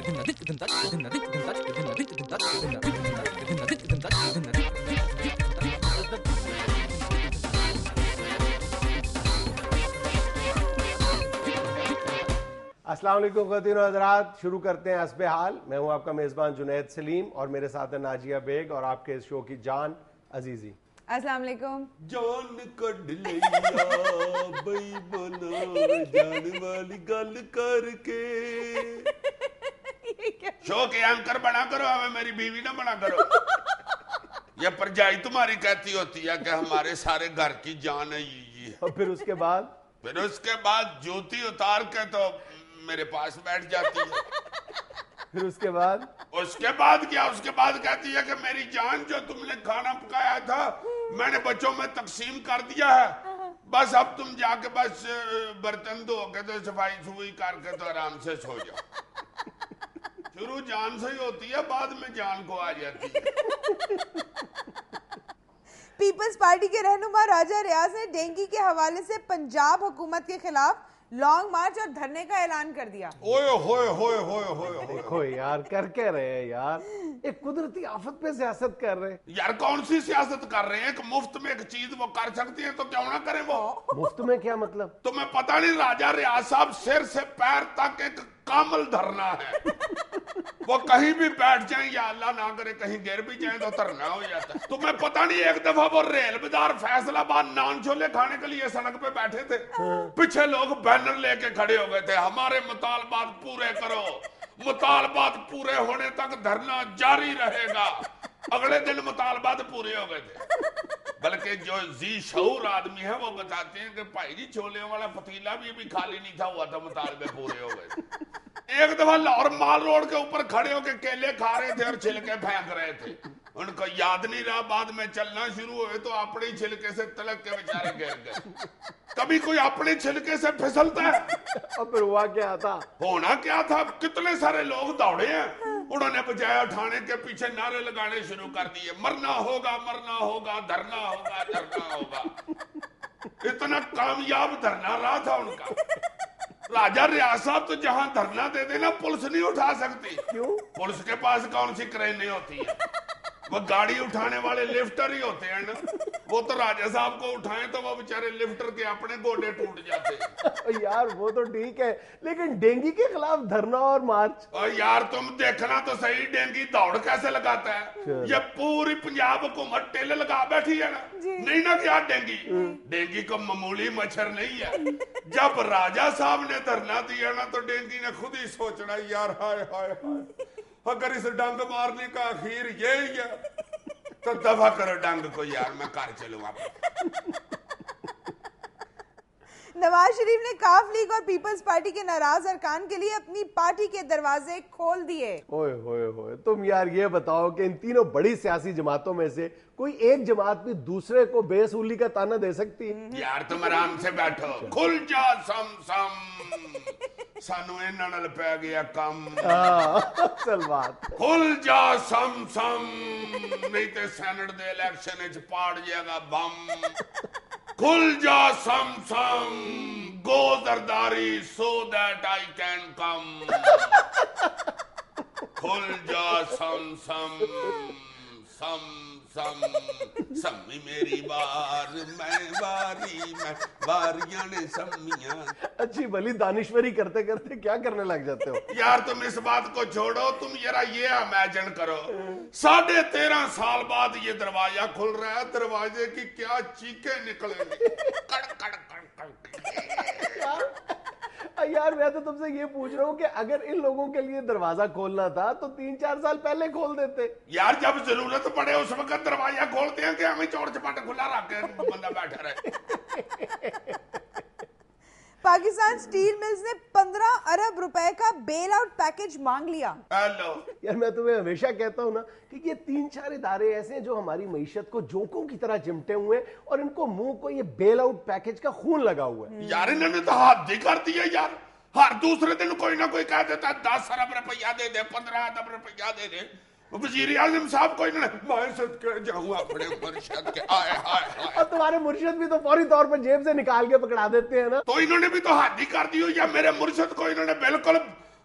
السلام علیکم خواتین و حضرات، شروع کرتے ہیں حسب حال. میں ہوں آپ کا میزبان جنید سلیم اور میرے ساتھ ہے ناجیہ بیگ اور آپ کے اس شو کی جان عزیزی. السلام علیکم. جان کڈ لیا بئی بنا جان والی گل کر کے. شو کے اینکر بنا کرو، ہمیں میری بیوی نہ بنا کرو. یہ پرجائی تمہاری کہتی ہوتی ہے کہ ہمارے سارے گھر کی جان ہے یہ. اور پھر اس کے بعد جوتی اتار کے تو میرے پاس بیٹھ جاتی ہے. پھر اس کے بعد کیا؟ اس کے بعد کہتی ہے کہ میری جان، جو تم نے کھانا پکایا تھا میں نے بچوں میں تقسیم کر دیا ہے، بس اب تم جا کے بس برتن دھو کے تو صفائی صفائی کر کے تو آرام سے سو جاؤ. شروع جان سے ہی ہوتی ہے، بعد میں جان کو آ جاتی ہے. پیپلز پارٹی کے رہنما راجہ ریاض نے ڈینگی کے حوالے سے پنجاب حکومت کے خلاف لانگ مارچ اور دھرنے کا اعلان کر دیا. اوئے ہوئے ہوئے ہوئے ہوئے دیکھو یار، کر کے رہے ہیں یار، ایک قدرتی آفت پہ سیاست کر رہے ہیں. یار کون سی سیاست کر رہے ہیں؟ کہ مفت میں ایک چیز وہ کر سکتی ہیں تو کیوں نہ کریں وہ؟ مفت میں کیا مطلب؟ تمہیں پتہ نہیں راجہ ریاض صاحب سر سے پیر تک ایک کامل دھرنا ہے. وہ کہیں بھی بیٹھ جائیں یا اللہ نہ کرے کہیں گر بھی جائیں تو دھرنا ہو جاتا ہے. تمہیں پتہ نہیں ایک دفعہ وہ ریل بازار فیصل آباد نان چھولے کھانے کے لیے سڑک پہ بیٹھے تھے، پیچھے لوگ بینر لے کے کھڑے ہو گئے تھے، ہمارے مطالبات پورے کرو، مطالبات پورے ہونے تک دھرنا جاری رہے گا. اگلے دن مطالبات پورے ہو گئے تھے. بلکہ جو ذی شعور آدمی ہے وہ بتاتے ہیں کہ بھائی جی چھولیوں والا پتیلا بھی خالی نہیں تھا ہوا تھا، مطالبے پورے ہو گئے. ایک دفعہ لاہور مال روڈ کے اوپر کھڑے ہو کے کیلے کھا رہے تھے اور چھلکے پھینک رہے تھے. ان کو یاد نہیں رہا، بعد میں چلنا شروع ہوئے تو اپنے ہی چھلکے سے تلک کے بیچارے گر گئے. کبھی کوئی اپنے چھلکے سے پھسلتا ہے؟ اور پھر ہوا کیا تھا؟ ہونا کیا تھا؟ کتنے سارے لوگ دوڑے ہیں، انہوں نے بجائے اٹھانے کے پیچھے نعرے لگانے شروع کر دیے، مرنا ہوگا مرنا ہوگا، دھرنا ہوگا دھرنا ہوگا. اتنا کامیاب دھرنا رہا تھا ان کا. راجہ ریاض صاحب تو جہاں دھرنا دے دینا پولیس نہیں اٹھا سکتی. کیوں؟ پولیس کے پاس کون سی کرینیں ہوتی ہیں؟ وہ گاڑی اٹھانے والے لفٹر ہی ہوتے ہیں نا. وہ تو راجہ صاحب کو اٹھائیں تو وہ بیچارے لفٹر کے اپنے گوڈے ٹوٹ جاتے ہیں. یار وہ تو ٹھیک ہے، لیکن ڈینگی کے خلاف دھرنا اور مارچ. اور یار تم دیکھنا تو صحیح، ڈینگی دوڑ کیسے لگاتا ہے. یہ پوری پنجاب حکومت ٹیلے لگا بیٹھی ہے نا. نہیں نا کیا ڈینگی کو معمولی مچھر نہیں ہے. جب راجہ صاحب نے دھرنا دیا نا تو ڈینگی نے خود ہی سوچنا یار ہائے ہائے ہائے، اگر اس ڈنگ مارنے کا اخیر یہی ہے تو دفع کرو ڈنگ کو یار، میں کار چلوں آپ. نواز شریف نے کاف لیگ اور پیپلز پارٹی کے ناراض ارکان کے لیے اپنی پارٹی کے دروازے کھول دیے. اوئے ہوئے ہوئے، تم یار یہ بتاؤ کہ ان تینوں بڑی سیاسی جماعتوں میں سے کوئی ایک جماعت بھی دوسرے کو بے اصولی کا تانا دے سکتی؟ یار تم آرام سے بیٹھو. کھل جا سم سم، سانو انہاں نال پے گیا کم. اصل بات کھل جا سم سم، نہیں تے سینٹ دے الیکشن وچ پاڑ جائے گا بم. کھل جا سم سم، go Zardari so that I can come. کھل جا سم سم سم سم، سمی میری بار میں باری میں باریاں نے سمیاں. اچھی بھلی دانشوری کرتے کرتے کیا کرنے لگ جاتے ہو یار. تم اس بات کو چھوڑو، تم ذرا یہ امیجن کرو 13.5 سال بعد یہ دروازہ کھل رہا ہے، دروازے کی کیا چیخیں نکلیں گی. کڑ کڑ کڑ کڑ. یار میں تو تم سے یہ پوچھ رہا ہوں کہ اگر ان لوگوں کے لیے دروازہ کھولنا تھا تو 3-4 سال پہلے کھول دیتے. یار جب ضرورت پڑے اس وقت دروازہ کھولتے ہیں کہ ہمیں چوڑ چپاٹ کھلا رکھ کے بندہ بیٹھا رہے. پاکستان سٹیل ملز نے 15 ارب روپے کا بیل آؤٹ پیکج مانگ لیا. یار میں تمہیں ہمیشہ کہتا ہوں نا کہ یہ 3-4 ادارے ایسے ہیں جو ہماری معیشت کو جوکوں کی طرح چمٹے ہوئے اور ان کو منہ کو یہ بیل آؤٹ پیکج کا خون لگا ہوا ہے. یار انہوں نے تو حد ہی کر دیا یار. ہر دوسرے دن کوئی نہ کوئی کہہ دیتا 10 ارب روپیہ دے دے، 15 ارب روپیہ دے دے. وزیر اعظم صاحب کو انہوں نے میں صدقے جاؤں اپنے مرشد کے آئے ہائے. اور تمہارے مرشد بھی تو فوری طور پر جیب سے نکال کے پکڑا دیتے ہیں نا. تو انہوں نے بھی تو حد ہی کر دی. یا میرے مرشد کو انہوں نے بالکل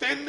3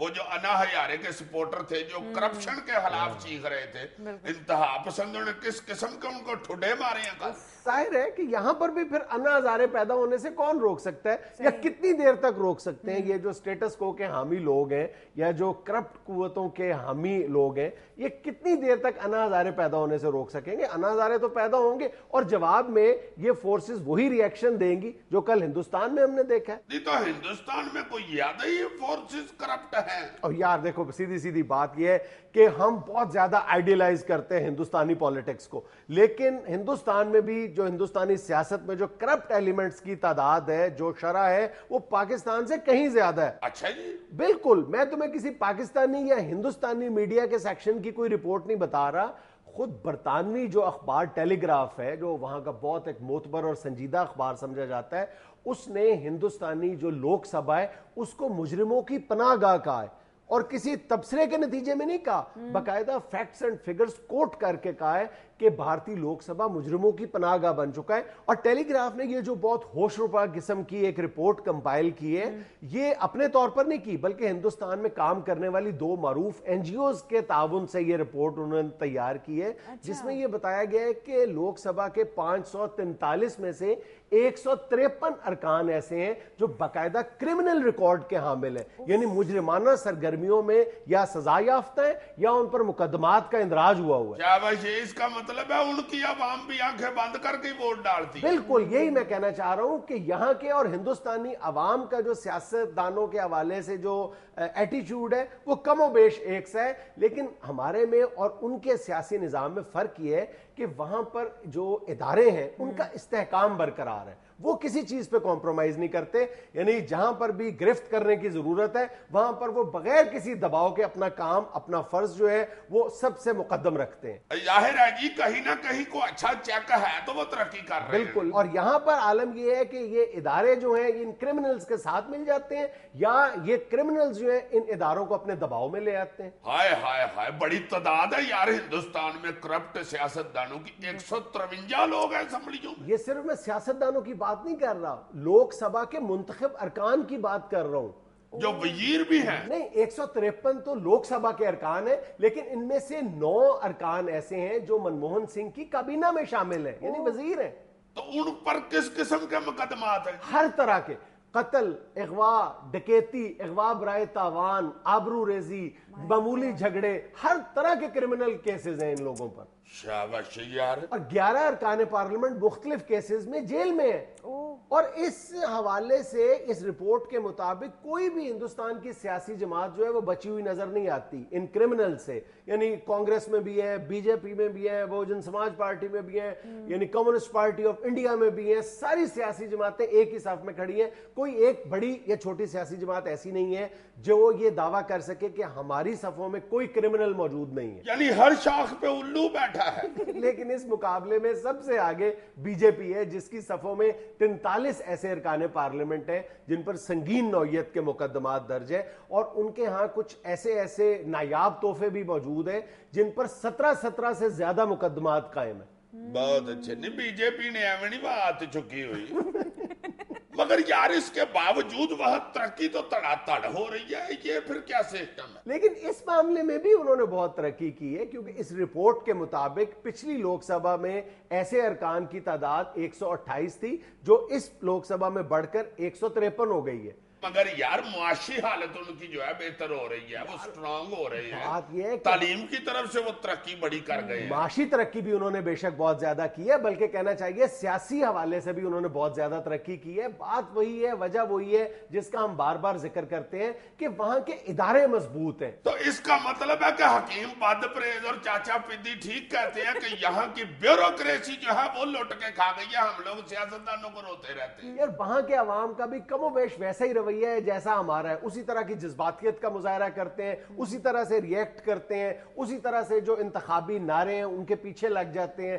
وہ جو انا ہزارے کے سپورٹر تھے جو کرپشن کے خلاف چیخ رہے تھے، انتہا پسندوں نے کس قسم کے ان کو ٹھڈے مارے ہیں کل. ظاہر ہے کہ یہاں پر بھی پھر انا ہزارے پیدا ہونے سے کون روک سکتا ہے یا کتنی دیر تک روک سکتے ہیں؟ یہ جو سٹیٹس کو کے حامی لوگ ہیں یا جو کرپٹ قوتوں کے حامی لوگ ہیں، یہ کتنی دیر تک انا ہزارے پیدا ہونے سے روک سکیں گے؟ انا ہزارے تو پیدا ہوں گے اور جواب میں یہ فورسز وہی ری ایکشن دیں گی جو کل ہندوستان میں ہم نے دیکھا ہے. نہیں تو ہندوستان میں کوئی یاد ہی فورسز کرپٹ ہیں. اور یار دیکھو سیدھی سیدھی بات یہ ہے کہ ہم بہت زیادہ آئیڈیلائز کرتے ہیں ہندوستانی پالیٹکس کو، لیکن ہندوستان میں بھی جو ہندوستانی سیاست میں جو کرپٹ ایلیمنٹس کی تعداد ہے، جو شرح ہے، وہ پاکستان سے کہیں زیادہ ہے. اچھا جی. بالکل. میں تمہیں کسی پاکستانی یا ہندوستانی میڈیا کے سیکشن کی کوئی رپورٹ نہیں بتا رہا. خود برطانوی جو اخبار ٹیلی گراف ہے، جو وہاں کا بہت ایک معتبر اور سنجیدہ اخبار سمجھا جاتا ہے، اس نے ہندوستانی جو لوک سبھا ہے اس کو مجرموں کی پناہ گاہ کہا ہے، اور کسی تبصرے کے نتیجے میں نہیں کہا، باقاعدہ فیکٹس اینڈ فگرز کوٹ کر کے کہا ہے کہ بھارتی لوک سبھا مجرموں کی پناہ گاہ بن چکا ہے. اور ٹیلی گراف نے یہ جو بہت ہوش ربا قسم کی ایک رپورٹ کمپائل کی ہے، یہ اپنے طور پر نہیں کی بلکہ ہندوستان میں کام کرنے والی 2 معروف این جی اوز کے تعاون سے یہ رپورٹ انہوں نے تیار کی ہے، جس میں یہ بتایا گیا ہے کہ لوک سبھا کے 543 میں سے 153 ارکان ایسے ہیں جو باقاعدہ کرمنل ریکارڈ کے حامل ہیں، یعنی مجرمانہ سرگرمیوں میں یا سزا یافتہ ہیں یا ان پر مقدمات کا اندراج ہوا ہوا ہے. کیا بھائی اس کا مطلب ہے ان کی عوام بھی آنکھیں بند کر کے ووٹ ڈالتی؟ بالکل یہی میں کہنا چاہ رہا ہوں کہ یہاں کے اور ہندوستانی عوام کا جو سیاست دانوں کے حوالے سے جو ایٹیچیوڈ ہے وہ کم و بیش ایک سا ہے، لیکن ہمارے میں اور ان کے سیاسی نظام میں فرق یہ ہے کہ وہاں پر جو ادارے ہیں ان کا استحکام برقرار ہے، وہ کسی چیز پہ کمپرومائز نہیں کرتے. یعنی جہاں پر بھی گرفت کرنے کی ضرورت ہے وہاں پر وہ بغیر کسی دباؤ کے اپنا کام، اپنا فرض جو ہے وہ سب سے مقدم رکھتے ہیں. ظاہر ہے جی کہیں نہ کہیں کو اچھا چیک ہے تو وہ ترقی کر رہے ہیں. بالکل. اور یہاں پر عالم یہ ہے کہ یہ ادارے جو ہیں ان کرمنلز کے ساتھ مل جاتے ہیں یا یہ کرمنلز جو ہیں ان اداروں کو اپنے دباؤ میں لے آتے ہیں. ہائے ہائے ہائے، بڑی تعداد ہے یار ہندوستان میں کرپٹ سیاستدانوں کی. 153 لوگ ہیں اسمبلیوں میں. یہ صرف میں سیاستدانوں کی بات نہیں کر رہا، لوک سبھا کے منتخب ارکان کی بات کر رہا ہوں، جو وزیر بھی ہیں. نہیں 153 تو لوک سبھا کے ارکان ہیں، لیکن ان میں سے 9 ارکان ایسے ہیں جو منموہن سنگھ کی کابینہ میں شامل ہیں، یعنی وزیر ہیں. تو ان پر کس قسم کے مقدمات ہیں؟ ہر طرح کے قتل، اغوا، ڈکیتی، اغوا برائے تاوان، آبرو ریزی، معمولی جھگڑے، ہر طرح کے کرمنل کیسز ہیں ان لوگوں پر. شاباش یار. اور 11 ارکان پارلیمنٹ مختلف کیسز میں جیل میں ہیں. اور اس حوالے سے اس رپورٹ کے مطابق کوئی بھی ہندوستان کی سیاسی جماعت جو ہے وہ بچی ہوئی نظر نہیں آتی ان کرمنل سے. یعنی کانگریس میں بھی ہے، بی جے پی میں بھی ہے، بہوجن سماج پارٹی میں بھی ہے، یعنی کمیونسٹ پارٹی آف انڈیا میں بھی ہے. ساری سیاسی جماعتیں ایک ہی صف میں کھڑی ہیں. کوئی ایک بڑی یا چھوٹی سیاسی جماعت ایسی نہیں ہے جو یہ دعویٰ کر سکے کہ ہماری صفوں میں کوئی کرمنل موجود نہیں ہے. یعنی ہر شاخ پہ الو بیٹھا ہے. لیکن اس مقابلے میں سب سے آگے بی جے پی ہے جس کی صفوں میں 43 ایسے ارکان پارلیمنٹ ہیں جن پر سنگین نوعیت کے مقدمات درج ہیں، اور ان کے ہاں کچھ ایسے نایاب تحفے بھی موجود ہیں جن پر 17 سے زیادہ مقدمات قائم ہیں. بہت اچھے. نہیں بی جے پی نے ایویں نہیں بات چکی ہوئی مگر یار اس کے باوجود وہاں ترقی تو تڑا تڑ ہو رہی ہے. یہ پھر کیا سسٹم ہے؟ لیکن اس معاملے میں بھی انہوں نے بہت ترقی کی ہے، کیونکہ اس رپورٹ کے مطابق پچھلی لوک سبھا میں ایسے ارکان کی تعداد 128 تھی جو اس لوک سبھا میں بڑھ کر 153 ہو گئی ہے. مگر یار معاشی حالت ان کی جو ہے بہتر ہو رہی ہے، وہ سٹرانگ ہو رہے بات یہ ہے ہیں. کہ تعلیم کی طرف سے وہ ترقی بڑی کر گئے ہیں. معاشی ترقی بھی انہوں نے بے شک بہت زیادہ کی ہے، بلکہ کہنا چاہیے سیاسی حوالے سے بھی انہوں نے بہت زیادہ ترقی کی ہے. بات وہی ہے، وجہ وہی ہے جس کا ہم بار بار ذکر کرتے ہیں کہ وہاں کے ادارے مضبوط ہیں. تو اس کا مطلب ہے کہ حکیم بد پریز اور چاچا پدی ٹھیک کہتے ہیں کہ یہاں کی بیوروکریسی جو ہے وہ لوٹ کے کھا گئی ہے. ہم لوگ سیاستدانوں کو روتے رہتے ہیں. یار وہاں کے عوام کا بھی کم و بیش ویسا ہی رویہ ہے جیسا ہمارا ہے. اسی طرح کی جذباتیت کا مظاہرہ کرتے ہیں، اسی طرح سے ریئیکٹ کرتے ہیں، اسی طرح سے جو انتخابی نعرے ہیں ان کے پیچھے لگ جاتے ہیں.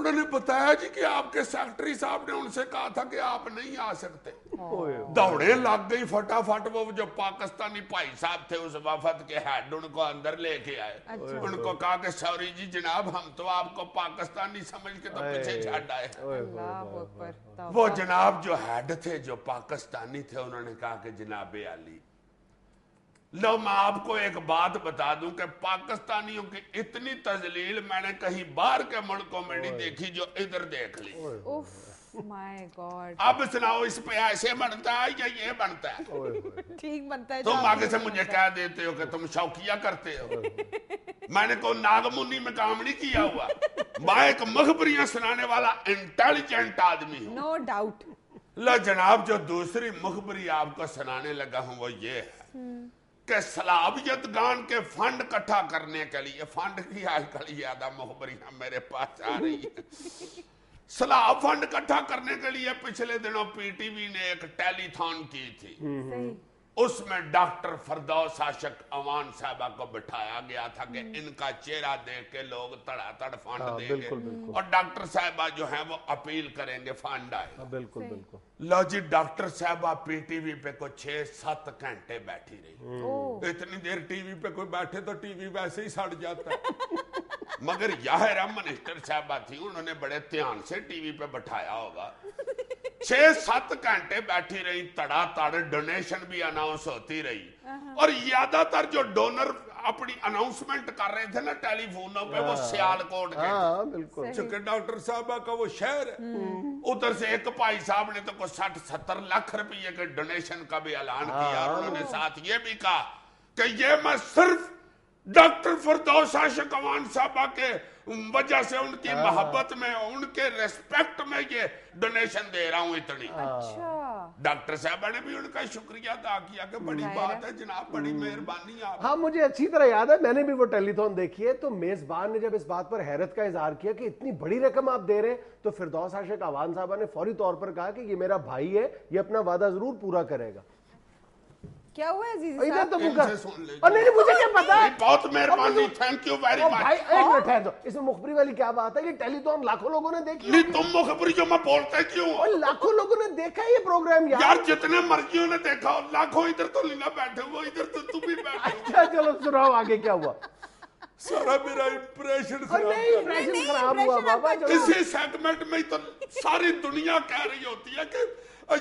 انہوں نے بتایا جی کہ آپ کے سیکرٹری صاحب نے ان سے کہا تھا کہ آپ نہیں آ سکتے. دوڑے لگ گئی فٹافٹ. وہ جو پاکستانی بھائی صاحب تھے اس وفد کے ہیڈ ان کو اندر لے کے آئے. ان کو کہا کہ سوری جی جناب ہم تو آپ کو پاکستانی سمجھ کے تو پیچھے چھڈ آئے. وہ جناب جو ہیڈ تھے جو پاکستانی تھے انہوں نے کہا کہ جناب علی لو میں آپ کو ایک بات بتا دوں کہ پاکستانیوں کی اتنی تذلیل میں نے کہیں باہر کے ملکوں میں نہیں دیکھی جو ادھر دیکھ لی. اب سناؤ اس پہ ایسے بنتا ہے یا یہ بنتا ہے؟ ٹھیک بنتا ہے. تم آگے سے مجھے کہہ دیتے ہو کہ تم شوقیہ کرتے ہو. میں نے کوئی ناگمنی میں کام نہیں کیا ہوا. میں ایک مخبریاں سنانے والا انٹیلیجنٹ آدمی ہوں. No doubt. لا جناب جو دوسری مخبری آپ کو سنانے لگا ہوں وہ یہ ہے کہ صلابیت گان کے فنڈ کٹھا کرنے کے لیے فنڈ کی آج کل زیادہ مخبریاں میرے پاس آ رہی ہیں. سلاب فنڈ کٹھا کرنے کے لیے پچھلے دنوں پی ٹی وی نے ایک ٹیلی تھون کی تھی. اس میں ڈاکٹر فردوس عاشق اوان صاحبہ کو بٹھایا گیا تھا کہ ان کا چہرہ دیکھ کے لوگ تڑا تڑ فنڈ دیں گے اور ڈاکٹر صاحبہ جو ہیں وہ اپیل کریں گے فنڈ آئے. بالکل بالکل. لو جی ڈاکٹر صاحبہ پی ٹی وی پہ کوئی 6-7 گھنٹے بیٹھی رہی. اتنی دیر ٹی وی پہ کوئی بیٹھے تو ٹی وی ویسے ہی سڑ جاتا ہے. مگر یاہرہ منسٹر صاحبہ تھی انہوں نے بڑے دھیان سے ٹی وی پہ بٹھایا ہوگا. 6-7 گھنٹے بیٹھی رہی تڑا تڑ ڈونیشن بھی اناؤنس ہوتی رہی. اور زیادہ تر جو ڈونر اپنی اناؤنسمنٹ کر رہے تھے نا ٹیلی فونوں پہ وہ سیالکوٹ کے بالکل. چونکہ ڈاکٹر صاحبہ کا وہ شہر ہے. ادھر سے ایک بھائی صاحب نے تو کوئی 60-70 لاکھ روپے کے ڈونیشن کا بھی اعلان کیا اور انہوں نے ساتھ یہ بھی کہا کہ یہ میں صرف ڈاکٹر فردوس عاشق اوان صاحبہ کے وجہ سے ان کی محبت میں ان کے ریسپیکٹ میں یہ ڈونیشن دے رہا ہوں اتنی. ڈاکٹر صاحبہ نے بھی ان کا شکریہ ادا کیا کہ بڑی بات ہے جناب بڑی مہربانی آپ. ہاں مجھے اچھی طرح یاد ہے میں نے بھی وہ ٹیلی تھون دیکھی ہے. تو میزبان نے جب اس بات پر حیرت کا اظہار کیا کہ اتنی بڑی رقم آپ دے رہے ہیں تو فردوس عاشق اوان صاحبہ نے فوری طور پر کہا کہ یہ میرا بھائی ہے یہ اپنا وعدہ ضرور پورا کرے گا. کیا ہوا عزیز صاحب؟ نہیں مجھے کیا پتا. بہت مہربانی تھینک یو ویری مچ. ایک منٹ ٹھہر جاؤ. اس میں مخبری والی کیا بات ہے؟ یہ ٹیلی تھون لاکھوں لوگوں نے دیکھی. نہیں تم مخبری جو میں بولتا کیوں لاکھوں لوگوں نے دیکھا یہ پروگرام. یار جتنے مرضیوں نے دیکھا لاکھوں ادھر تو لینا بیٹھے ہوا ادھر تو تم بھی بیٹھے. اچھا چلو سناؤ آگے کیا ہوا. سارا میرا امپریشن خراب ہوا بابا. اسی سیگمنٹ میں تو ساری دنیا کہہ رہی ہوتی ہے کہ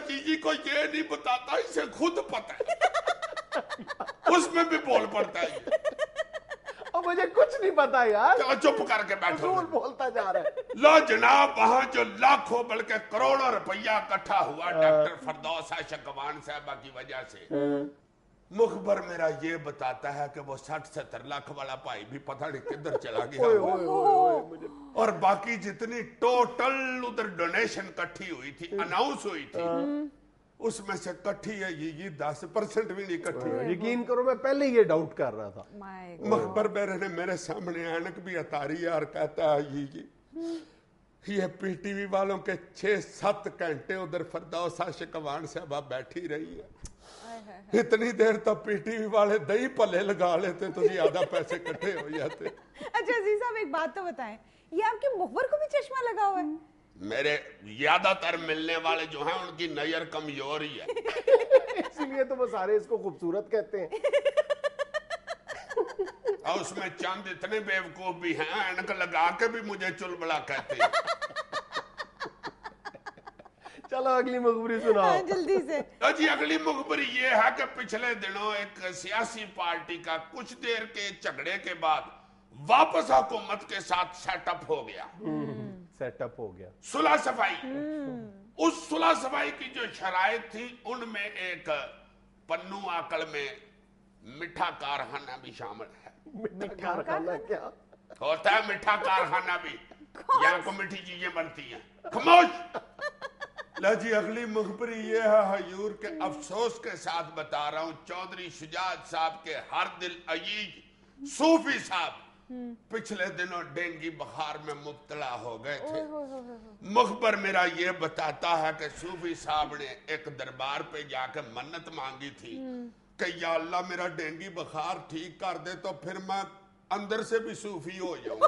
جی کو یہ نہیں بتاتا اسے خود پتا ہے. اس میں بھی بول پڑتا ہے اور مجھے کچھ نہیں پتا یار. چپ کر کے بیٹھو بولتا جا رہا ہے. لو جناب وہاں جو لاکھوں بلکہ کروڑوں روپیہ اکٹھا ہوا ڈاکٹر فردوس عاشق اوان صاحبہ کی وجہ سے مخبر میرا یہ بتاتا ہے کہ وہ 60-70 لاکھ والا بھائی بھی پتہ نہیں کدھر چلا گیا. اور باقی جتنی ٹوٹل ادھر ڈونیشن کٹھی ہوئی تھی اناؤنس ہوئی تھی اس میں سے کٹھی ہے یہ 10% بھی نہیں کٹھی. یقین کرو میں پہلے یہ ڈاؤٹ کر رہا تھا. مخبر میرے نے میرے سامنے اینک بھی اتاری ہے اور کہتا ہے یہ پی ٹی وی والوں کے 6-7 گھنٹے ادھر فردوس عاشق اوان صاحبہ بیٹھی رہی ہے. اتنی دیر تو پی ٹی وی والے دہی پلے لگا لیتے تو زیادہ پیسے کٹھے ہو جاتے. اچھا عزیز صاحب ایک بات تو بتائیں یہ آپ کے مخبر کو بھی چشمہ لگا ہوا ہے؟ میرے زیادہ تر ملنے والے جو ہیں ان کی نظر کمزور ہی ہے اسی لیے تو وہ سارے اس کو خوبصورت کہتے ہیں. اور اس میں چند اتنے بیوقوف بھی ہیں اینک لگا کے بھی مجھے چلبلا کہتے ہیں. چلو اگلی مخبری سناؤ جلدی سے. جی اگلی مخبری یہ ہے کہ پچھلے دنوں ایک سیاسی پارٹی کا کچھ دیر کے جھگڑے کے بعد واپس حکومت کے ساتھ سیٹ اپ ہو گیا. سیٹ اپ ہو گیا صلح صفائی. اس صلح صفائی کی جو شرائط تھی ان میں ایک پنو آکل میں میٹھا کارخانہ بھی شامل ہے. میٹھا کارخانہ کیا ہوتا ہے؟ میٹھا کارخانہ بھی یہاں کو میٹھی چیزیں بنتی ہیں. خاموش. جی اگلی مخبری یہ ہے حیور کے افسوس کے ساتھ بتا رہا ہوں چودھری شجاعت صاحب کے ہر دل عزیز صوفی صاحب پچھلے دنوں ڈینگی بخار میں مبتلا ہو گئے تھے. مخبر میرا یہ بتاتا ہے کہ صوفی صاحب نے ایک دربار پہ جا کے منت مانگی تھی کہ یا اللہ میرا ڈینگی بخار ٹھیک کر دے تو پھر میں اندر سے بھی صوفی ہو جاؤں گا.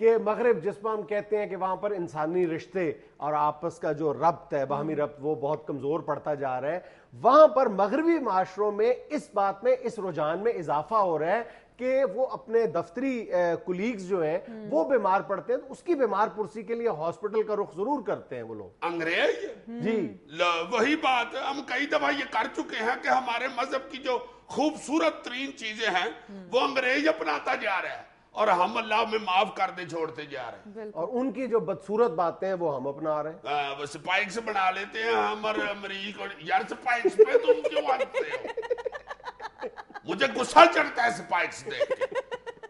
کہ مغرب جس پر ہم کہتے ہیں کہ وہاں پر انسانی رشتے اور آپس کا جو ربط ہے، باہمی ربط، وہ بہت کمزور پڑتا جا رہا ہے، وہاں پر مغربی معاشروں میں اس بات میں، اس رجحان میں اضافہ ہو رہا ہے کہ وہ اپنے دفتری کولیگز جو ہیں وہ بیمار پڑتے ہیں تو اس کی بیمار پرسی کے لیے ہاسپٹل کا رخ ضرور کرتے ہیں وہ لوگ. انگریز جی وہی بات ہم کئی دفعہ یہ کر چکے ہیں کہ ہمارے مذہب کی جو خوبصورت ترین چیزیں ہیں وہ انگریز اپناتا جا رہا ہے اور ہم اللہ میں معاف کر دے چھوڑتے جا رہے ہیں، اور ان کی جو بدصورت باتیں ہیں وہ ہم اپنا رہے ہیں. وہ سپائکس بنا لیتے ہیں ہم اور امریک، اور یار سپائکس پہ تم کیوں آتے ہو؟ مجھے غصہ چڑھتا ہے سپائکس دیکھ کے،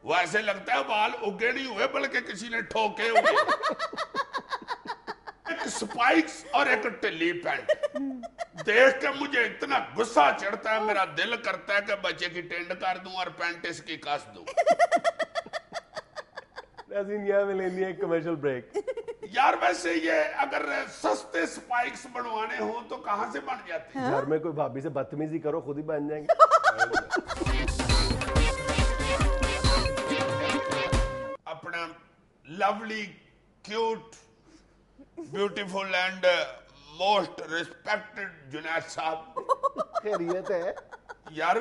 وہ ایسے لگتا ہے بال اگے نہیں ہوئے بلکہ کسی نے ٹھوکے ہوئے. ایک سپائکس اور ایک ٹلی پینٹ دیکھ کے مجھے اتنا غصہ چڑھتا ہے، میرا دل کرتا ہے کہ بچے کی ٹینڈ کر دوں اور پینٹ اس کی کس دوں. ناظرین یہاں میں لینی ہے ایک کمرشل بریک. یار ویسے یہ اگر سستے سپائکس بنوانے ہوں تو کہاں سے بن جاتے ہیں؟ گھر میں کوئی بھابی سے بدتمیزی کرو خود ہی بن جائیں گے. اپنا lovely cute beautiful and most respected Junaid صاحب، خیریت ہے؟ یار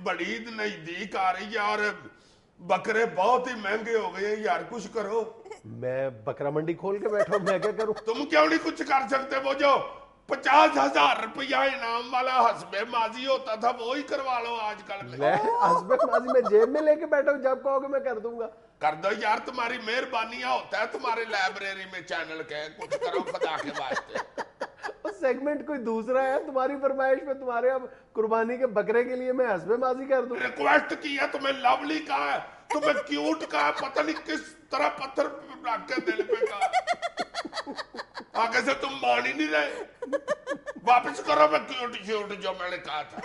بڑی عید نزدیک آ رہی ہے اور بکرے بہت ہی مہنگے ہو گئے ہیں یار، کچھ کرو. میں بکرا منڈی کھول کے بیٹھا ہوں، میں کیا کروں؟ تم کیوں نہیں کچھ کر سکتے؟ وہ جو 50,000 روپیہ انعام والا حسب ماضی ہوتا تھا وہی کروا لو آج کل میں. میں حسب ماضی میں جیب میں لے کے بیٹھا ہوں، جب کہو گے میں کر دوں گا. کر دو یار، تمہاری مہربانیاں ہوتا ہے تمہارے لائبریری میں چینل کے، کچھ کرو خدا کے واسطے. سیگمنٹ کوئی دوسرا ہے تمہاری فرمائش میں، تمہارے اب قربانی کے بکرے کے لیے میں حسب ماضی کر دوں. ریکویسٹ کی ہے تمہیں، لولی کہا ہے تمہیں، کیوٹ کہا ہے، پتہ نہیں کس طرح پتھر رکھ کے دل پہ کہا. آگے سے تم مان ہی نہیں رہے. واپس کرو میں کیوٹ جو میں نے کہا تھا.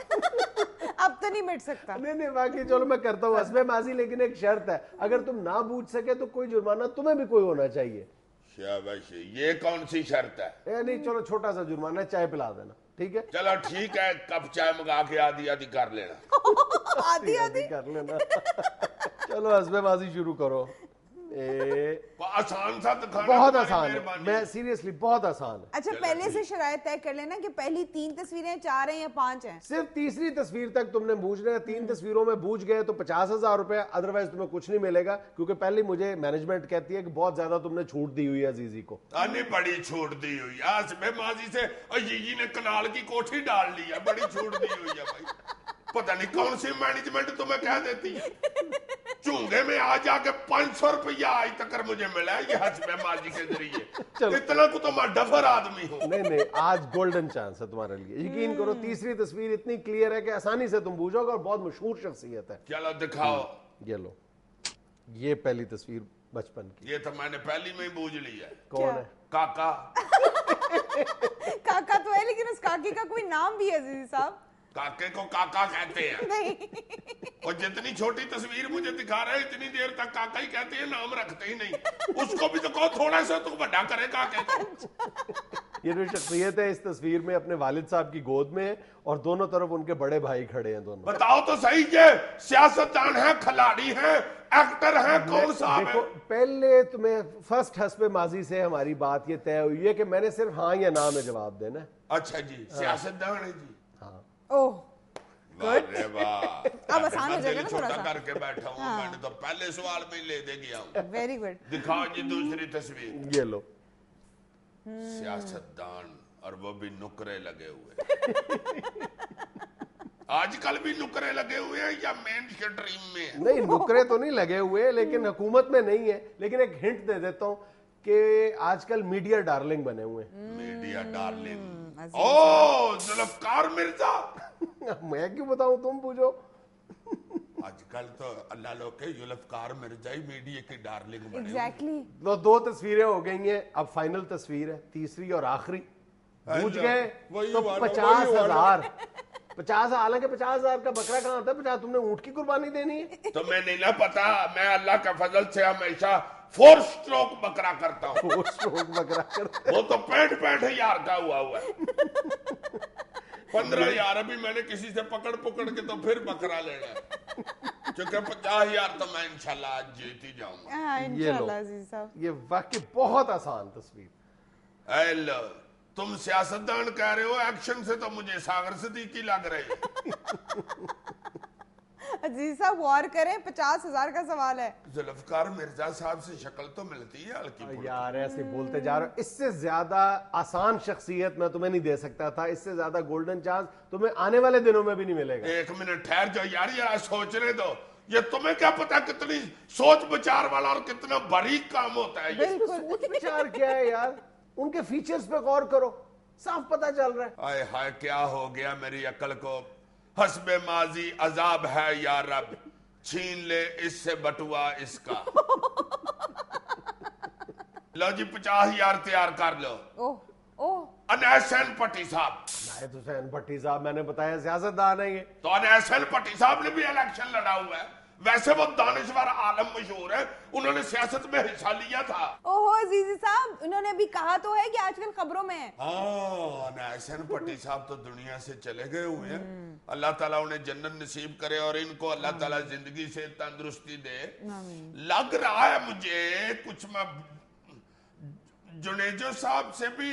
اب تو نہیں مٹ سکتا. نہیں باقی چلو میں کرتا ہوں حسب ماضی، لیکن ایک شرط ہے، اگر تم نہ بوجھ سکے تو کوئی جرمانہ تمہیں بھی کوئی ہونا چاہیے. شاباش، یہ کون سی شرط ہے؟ نہیں چلو چھوٹا سا جرمانہ ہے، چائے پلا دینا، ٹھیک ہے؟ چلو ٹھیک ہے، کپ چائے منگا کے آدھی آدھی کر لینا. آدھی کر لینا. چلو حسب ماضی شروع کرو. آسان سا دکھانا، بہت آسان ہے، میں سیریسلی بہت آسان ہے. اچھا پہلے سے شرائط طے کر لینا کہ پہلی 3 تصویریں 4 ہیں یا 5 ہیں. صرف تیسری تصویر تک تم نے بوجھنا ہے. 3 تصویروں میں بوجھ گئے تو 50,000 روپے، ادروائز تمہیں کچھ نہیں ملے گا، کیونکہ پہلے مجھے مینجمنٹ کہتی ہے کہ بہت زیادہ تم نے چھوٹ دی ہوئی ہے عزیزی کو. نہیں بڑی چھوٹ دی ہوئی ہے حسب ماضی سے، جی نے کنال کی کوٹھی ڈال لی ہے، بڑی چھوٹ دی ہوئی ہے بھائی. پتہ نہیں کون سی مینجمنٹ تمہیں کہہ دیتی ہے. چونگے میں آ جا کے 500 روپیہ آج تک مجھے ملا ہے یہ حسب ماضی کے ذریعے. اتنا کو تو میں ڈفر آدمی ہوں. نہیں آج گولڈن چانس ہے تمہارے لیے، یقین کرو. تیسری تصویر اتنی کلیئر ہے کہ آسانی سے تم بوجھو گے اور بہت مشہور شخصیت ہے. چلو دکھاؤ. یہ لو، یہ پہلی تصویر بچپن کی. یہ تو میں نے پہلی میں ہی بوجھ لی ہے. کون ہے؟ کاکا. کاکا تو ہے لیکن اس کاکے کا کوئی نام بھی ہے عزیزی صاحب. کاکے کو کاکا کہتے ہیں. اور جتنی چھوٹی تصویر مجھے دکھا رہے ہیں اتنی دیر تک کاکا ہی کہتے ہیں، نام رکھتے ہی نہیں. اس کو بھی تو کہو تھوڑا سا تو بڑا کرے کاکے کو. یہ جو شخصیت ہے اس تصویر میں اپنے والد صاحب کی گود میں ہے اور دونوں طرف ان کے بڑے بھائی کھڑے ہیں دونوں. بتاؤ تو صحیح، یہ سیاستدان ہیں، کھلاڑی ہیں، ایکٹر ہیں، کون صاحب ہے؟ پہلے تمہیں فرسٹ حسب ماضی سے ہماری بات یہ طے ہوئی ہے کہ میں نے صرف ہاں یا نہ میں جواب دینا ہے. اچھا جی، سیاستدان ہے جی. ہاں. اوہ اب آسان ہو جائے گا نا تھوڑا سا. کر کے بیٹھا ہوں، میں نے تو پہلے سوال میں ہی لے دے گیا ہوں. Very good. دکھاؤ جی دوسری تصویر. یہ لو. سیاستدان، اور وہ بھی نکرے لگے ہوئے. آج کل بھی نکرے لگے ہوئے ہیں یا مین اسٹریم میں؟ نہیں نکرے تو نہیں لگے ہوئے، لیکن حکومت میں نہیں ہے. لیکن ایک ہنٹ دے دیتا ہوں کہ آج کل میڈیا ڈارلنگ بنے ہوئے ہیں. میڈیا ڈارلنگ، اوہ ذوالفقار مرزا. میں کیوں بتاؤں، تم پوچھو. آج کل تو اللہ لوگ کے ذوالفقار مرزا ہی میڈیا کی ڈارلنگ بنے. ایگزیکٹلی. 2 تصویریں ہو گئی ہیں، اب فائنل تصویر ہے، تیسری اور آخری. بوجھ گئے تو 50,000. 50، حالانکہ 50,000 کا بکرا کہاں آتا ہے؟ 50 تم نے اونٹ کی قربانی دینی ہے. تو میں نہیں نہ پتا، میں اللہ کا فضل سے ہمیشہ 4 سٹروک بکرا کرتا ہوں. 4 سٹروک بکرا کرتا. وہ تو 65,000 کا ہوا ہے. 15,000 ابھی میں نے کسی سے پکڑ کے تو پھر بکرا لینا ہے. چونکہ 50,000 تو میں انشاءاللہ آج جیت ہی جاؤں گا. ہاں انشاءاللہ عزیز صاحب. یہ واقعی بہت آسان تصویر. اے لو تم سیاستدان کہہ رہے ہو, ایکشن سے تو مجھے ساغر صدیقی لگ رہی ہے. عزیز صاحب وار کریں, 50,000 کا سوال ہے. ذوالفقار مرزا صاحب سے شکل تو ملتی ہے ہلکی پھلکی. یار ایسے بولتے جا رہے ہو. اس سے زیادہ آسان شخصیت میں تمہیں نہیں دے سکتا تھا, اس سے زیادہ گولڈن چانس تمہیں آنے والے دنوں میں بھی نہیں ملے گا. ایک منٹ ٹھہر جاؤ یار, یہ سوچنے دو. یہ تمہیں کیا پتا کتنی سوچ بچار والا اور کتنا باریک کام ہوتا ہے یہ. سوچ بچار کیا ہے یار, ان کے فیچرز پہ غور کرو, صاف پتہ چل رہا ہے. آئے ہائے کیا ہو گیا میری عقل کو. حسب ماضی عذاب ہے یا رب, چھین لے اس سے بٹوا اس کا. لو جی 50,000 تیار کر لو. انیسن پٹی صاحب. نائب حسین بھٹی صاحب میں نے بتایا سیاستدان ہے یہ. تو انیسن پٹی صاحب نے بھی الیکشن لڑا ہوا ہے. ویسے وہ دانشور عالم مشہور ہے, انہوں نے سیاست میں حصہ لیا تھا. اوہو عزیزی صاحب, انہوں نے بھی کہا تو ہے کہ آج کل خبروں میں ہے. ہاں انیسن پٹی صاحب تو دنیا سے چلے گئے ہوئے ہیں. اللہ تعالیٰ انہیں جنت نصیب کرے اور ان کو اللہ تعالیٰ زندگی سے تندرستی دے. لگ رہا ہے مجھے کچھ میں جنیجو صاحب سے بھی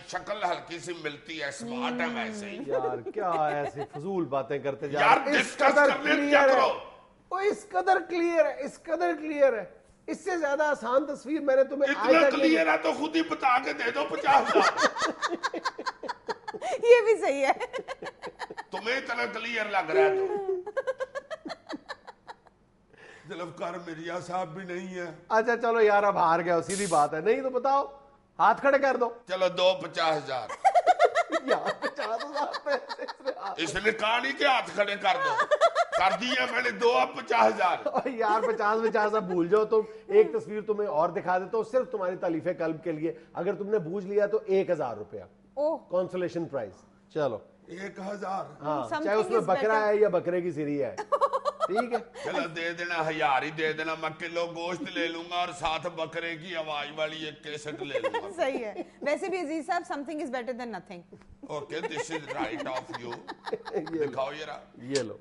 شکل ہلکی سی ملتی ہے, سمارٹ ہے ویسے ہی. یار کیا ایسی فضول باتیں کرتے جا یار رہے ہیں. ڈسکس کرنے کیا کرو. اس قدر کلیئر ہے, اس قدر کلیئر ہے. اس سے زیادہ آسان تصویر میں نے تمہیں اتنا کلیئر ہے تو خود ہی بتا کے دے دو 50,000. یہ بھی صحیح ہے. تمہیں اتنا کلیئر لگ رہا ہے تو. ذوالفقار مرزا صاحب بھی نہیں ہے. اچھا چلو یار اب ہار گیا, سیدھی بات ہے. نہیں تو بتاؤ, ہاتھ کھڑے کر دو. چلو 50,000. یار 50,000 پیسے اس نے کہا نہیں کہ ہاتھ کھڑے کر دو, کر دیا میں نے 2 اب 50,000. یار 50 اب بھول جاؤ تم. ایک تصویر تمہیں اور دکھا دیتا ہوں صرف تمہاری تعلیف قلب کے لیے. اگر تم نے بوجھ لیا تو 1,000 روپیہ کانسولیشن پرائز. چلو 1,000. ہاں, چاہے اس میں بکرا ہے یا بکرے کی سری ہے. ٹھیک ہے چلو دے دینا 1,000 ہی دے دینا. میں کلو گوشت لے لوں گا اور ساتھ بکرے کی آواز والی ایک کیسٹ لے لوں گا. صحیح ہے. ویسے بھی عزیز صاحب something is better than nothing. Okay this is right of you. دکھاؤ ذرا. یہ لو.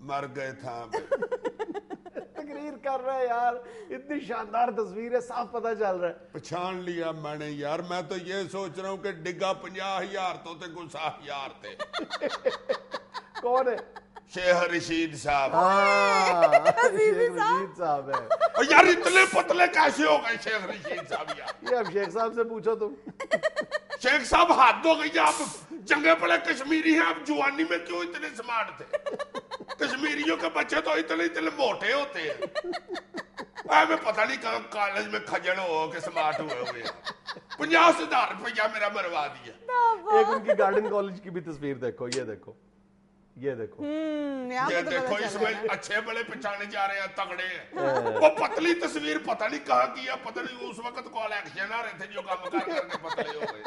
مر گئے تھا. تقریر کر رہا ہے یار, اتنی شاندار تصویر ہے, صاف پتہ چل رہا ہے. پہچان لیا میں نے یار. میں تو یہ سوچ رہا ہوں کہ ڈگا 50,000 تو تے 60,000 تھے. کون ہے؟ شیخ رشید صاحب. شیخ رشید صاحب ہے. یار اتنے پتلے کیسے ہو گئے شیخ رشید صاحب یار. یہ اب شیخ صاحب سے پوچھو تم. شیخ صاحب ہاتھ ہو گئی. آپ جنگے پڑے کشمیری ہیں, آپ جوانی میں کیوں اتنے سمارٹ تھے؟ کشمیریوں کے بچے تو اتنے موٹے ہوتے ہیں. میں پتہ نہیں کہاں کالج میں کھجڑ ہو کے سمارٹ ہوئے ہوئے ہیں. 50,000 روپیہ میرا مروا دیا. ایک ان کی گارڈن کالج کی بھی تصویر دیکھو. یہ دیکھو, یہ دیکھو, یہ دیکھو. اس میں اچھے بڑے پہچانے جا رہے ہیں, تگڑے ہیں. وہ پتلی تصویر پتہ نہیں کہاں کیا, پتہ نہیں اس وقت کو الیکشن آ رہے تھے جو کام کر کے پتلے ہو گئے.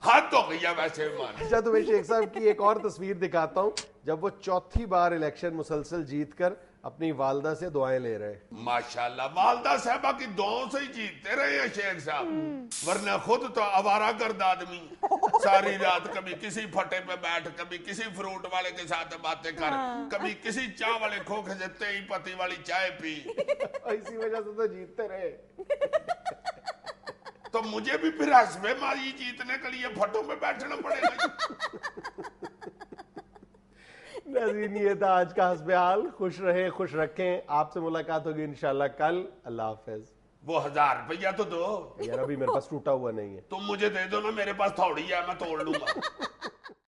حد ہو گئی ہے ویسے مان. اچھا تمہیں شیخ صاحب کی ایک اور تصویر دکھاتا ہوں جب وہ چوتھی بار الیکشن مسلسل جیت کر اپنی والدہ سے دعائیں لے رہے. ماشاءاللہ والدہ صاحبہ کی دعاؤں سے ہی جیتتے رہے ہیں شیخ صاحب, ورنہ خود تو آوارہ گرد آدمی. ساری رات کبھی کسی پھٹے پہ بیٹھ, کبھی کسی فروٹ والے کے ساتھ باتیں کر, کبھی کسی چائے والے کھوکھے سے تئی پتی والی چائے پی. اسی وجہ سے تو جیتتے رہے. تو مجھے بھی پھر حسب ماضی جیتنے کے لیے پھٹوں پہ بیٹھنا پڑے گا. ناظرین یہ تھا آج کا حسب حال. خوش رہیں, خوش رکھیں. آپ سے ملاقات ہوگی انشاءاللہ کل. اللہ حافظ. وہ 1,000 روپیہ تو دو یار, ابھی میرے پاس ٹوٹا ہوا نہیں ہے. تم مجھے دے دو نا, میرے پاس تھوڑی ہے, میں توڑ لوں گا.